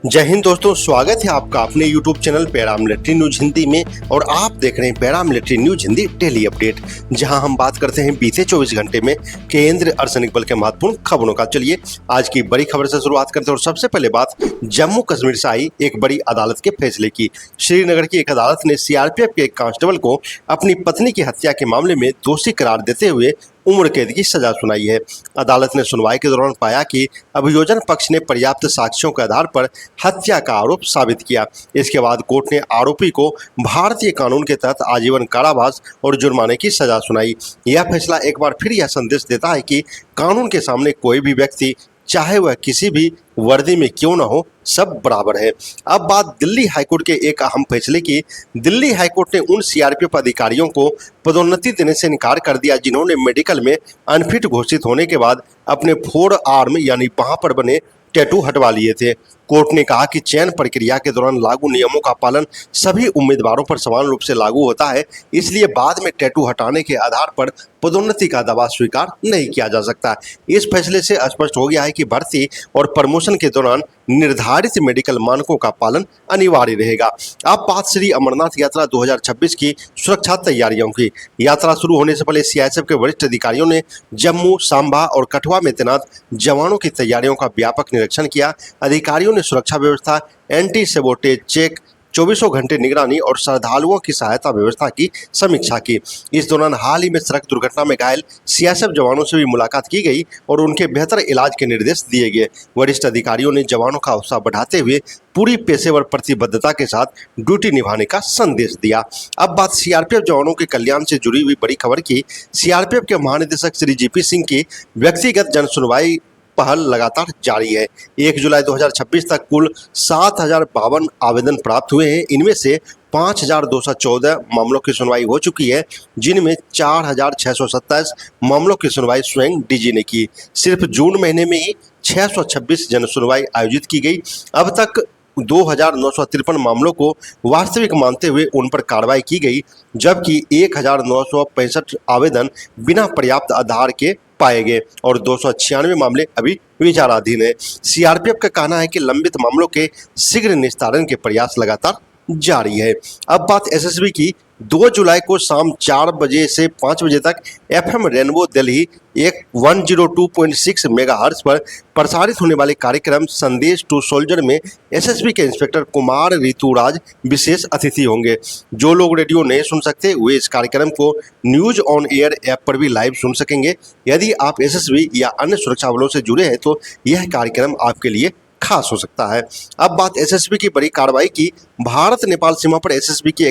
जय हिंद दोस्तों, स्वागत है आपका अपने YouTube channel paramilitary news Hindi में। और आप देख रहे हैं paramilitary news Hindi daily update, जहां हम बात करते हैं बीते 24 घंटे में केंद्रीय अर्धसैनिक बल के महत्वपूर्ण खबरों का। चलिए आज की बड़ी खबर से शुरुआत करते हैं। और सबसे पहले बात जम्मू कश्मीर से आई एक बड़ी अदालत के फैसले की। श्रीनगर की एक अदालत ने CRPF के एक कांस्टेबल को अपनी पत्नी की हत्या के मामले में दोषी करार देते हुए उम्र कैद की सजा सुनाई है। अदालत ने सुनवाई के दौरान पाया कि अभियोजन पक्ष ने पर्याप्त साक्ष्यों के आधार पर हत्या का आरोप साबित किया। इसके बाद कोर्ट ने आरोपी को भारतीय कानून के तहत आजीवन कारावास और जुर्माने की सजा सुनाई। यह फैसला एक बार फिर यह संदेश देता है कि कानून के सामने कोई भी व्यक्ति, चाहे वह किसी भी वर्दी में क्यों न हो, सब बराबर है। अब बात दिल्ली हाईकोर्ट के एक अहम फैसले की। दिल्ली हाईकोर्ट ने उन CRPF अधिकारियों को पदोन्नति देने से इनकार कर दिया जिन्होंने मेडिकल में अनफिट घोषित होने के बाद अपने फोर आर्म यानी बांह पर बने टैटू हटवा लिए थे। कोर्ट ने कहा कि चयन प्रक्रिया के दौरान लागू नियमों का पालन सभी उम्मीदवारों पर समान रूप से लागू होता है, इसलिए बाद में टैटू हटाने के आधार पर पदोन्नति का दावा स्वीकार नहीं किया जा सकता। इस फैसले से स्पष्ट हो गया है कि भर्ती और प्रमोशन के दौरान निर्धारित मेडिकल मानकों का पालन अनिवार्य रहेगा। अब बात श्री अमरनाथ यात्रा 2026 की सुरक्षा तैयारियों की। यात्रा शुरू होने से पहले CISF के वरिष्ठ अधिकारियों ने जम्मू, सांबा और कठुआ में तैनात जवानों की तैयारियों का व्यापक निरीक्षण किया। अधिकारियों ने सुरक्षा व्यवस्था, एंटी सेबोटेज चेक, 24 घंटे निगरानी और श्रद्धालुओं की सहायता व्यवस्था की समीक्षा की। इस दौरान हाल ही में सड़क दुर्घटना में घायल CISF जवानों से भी मुलाकात की गई और उनके बेहतर इलाज के निर्देश दिए गए। वरिष्ठ अधिकारियों ने जवानों का हौसला बढ़ाते हुए पूरी पेशेवर प्रतिबद्धता के साथ ड्यूटी निभाने का संदेश दिया। अब बात CRPF जवानों के कल्याण से जुड़ी हुई बड़ी खबर की। CRPF के महानिदेशक श्री GP सिंह की व्यक्तिगत जन सुनवाई पहल लगातार जारी है। 1 जुलाई 2026 तक कुल 7,052 आवेदन प्राप्त हुए हैं। इनमें से 5,214 मामलों की सुनवाई हो चुकी है, जिनमें 4,627 मामलों की सुनवाई स्वयं DG ने की। सिर्फ जून महीने में ही 626 जन सुनवाई आयोजित की गई। अब तक 2,953 मामलों को वास्तविक मानते हुए उन पर कार्रवाई की गई, जबकि 1,965 आवेदन बिना पर्याप्त आधार के पाए गए और 296 मामले अभी विचाराधीन है। CRPF का कहना है कि लंबित मामलों के शीघ्र निस्तारण के प्रयास लगातार जारी है। अब बात SSB की। 2 जुलाई को शाम 4 बजे से 5 बजे तक FM रेनबो दिल्ली 102.6 मेगाहर्ट्ज पर प्रसारित होने वाले कार्यक्रम संदेश टू सोल्जर में SSB के इंस्पेक्टर कुमार ऋतुराज विशेष अतिथि होंगे। जो लोग रेडियो नहीं सुन सकते वे इस कार्यक्रम को न्यूज ऑन एयर ऐप पर भी लाइव सुन सकेंगे। यदि आप SSB या अन्य सुरक्षा बलों से जुड़े हैं तो यह कार्यक्रम आपके लिए खास हो सकता है। अब बात SSB की बड़ी कार्रवाई की। भारत नेपाल सीमा पर SSB की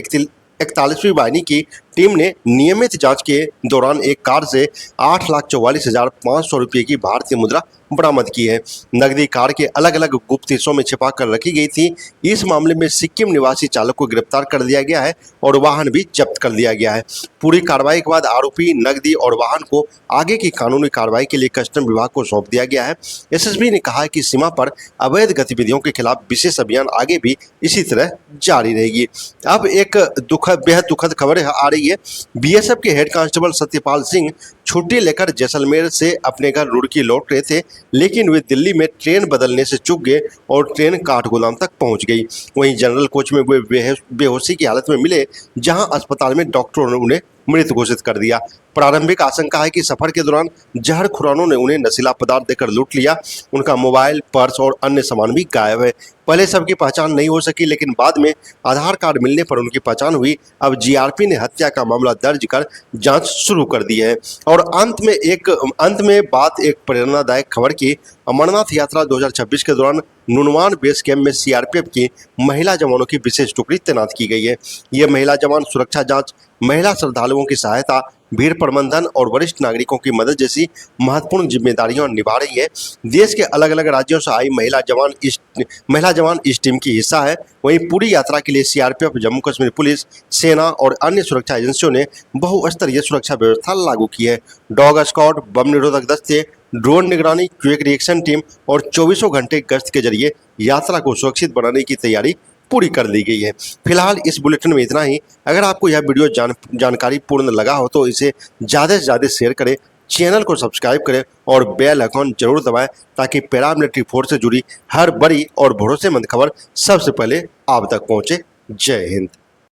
41वीं वाहिनी की टीम ने नियमित जांच के दौरान एक कार से 8,44,500 रुपये की भारतीय मुद्रा बरामद की है। नकदी कार के अलग अलग गुप्त हिस्सों में छिपा कर रखी गई थी। इस मामले में सिक्किम निवासी चालक को गिरफ्तार कर लिया गया है और वाहन भी जब्त कर लिया गया है। पूरी कार्रवाई के बाद आरोपी, नकदी और वाहन को आगे की कानूनी कार्रवाई के लिए कस्टम विभाग को सौंप दिया गया है। SSB ने कहा है कि सीमा पर अवैध गतिविधियों के खिलाफ विशेष अभियान आगे भी इसी तरह जारी रहेगी। अब एक बेहद दुखद खबर आ रही है। BSF के हेड कांस्टेबल सत्यपाल सिंह छुट्टी लेकर जैसलमेर से अपने घर रुड़की लौट रहे थे, लेकिन वे दिल्ली में ट्रेन बदलने से चूक गए और ट्रेन काठगोदाम तक पहुंच गई। वहीं जनरल कोच में वे बेहोशी की हालत में मिले, जहां अस्पताल में डॉक्टरों ने उन्हें मृत घोषित कर दिया। प्रारंभिक आशंका है कि सफर के दौरान जहरखुरानों ने उन्हें नशीला पदार्थ देकर लूट लिया। उनका मोबाइल, पर्स और अन्य सामान भी गायब है। पहले सबकी पहचान नहीं हो सकी, लेकिन बाद में आधार कार्ड मिलने पर उनकी पहचान हुई। अब GRP ने हत्या का मामला दर्ज कर जांच शुरू कर दी है। और अंत में बात एक प्रेरणादायक खबर की। अमरनाथ यात्रा 2026 के दौरान नुनवान बेस कैंप में CRPF की महिला जवानों की विशेष टुकड़ी तैनात की गई है। ये महिला जवान सुरक्षा जांच, महिला श्रद्धालुओं की सहायता, भीड़ प्रबंधन और वरिष्ठ नागरिकों की मदद जैसी महत्वपूर्ण जिम्मेदारियां निभा रही है। देश के अलग अलग राज्यों से आई महिला जवान इस टीम की हिस्सा है। वहीं पूरी यात्रा के लिए CRPF, जम्मू कश्मीर पुलिस, सेना और अन्य सुरक्षा एजेंसियों ने बहुस्तरीय सुरक्षा व्यवस्था लागू की है। डॉग स्क्वाड, बम निरोधक दस्ते, ड्रोन निगरानी, क्विक रिएक्शन टीम और 24 घंटे गश्त के जरिए यात्रा को सुरक्षित बनाने की तैयारी पूरी कर ली गई है। फिलहाल इस बुलेटिन में इतना ही। अगर आपको यह वीडियो जानकारी पूर्ण लगा हो तो इसे ज़्यादा से ज़्यादा शेयर करें, चैनल को सब्सक्राइब करें और बेल आइकॉन जरूर दबाएं ताकि पैरामिलिट्री फोर्स से जुड़ी हर बड़ी और भरोसेमंद खबर सबसे पहले आप तक पहुंचे। जय हिंद।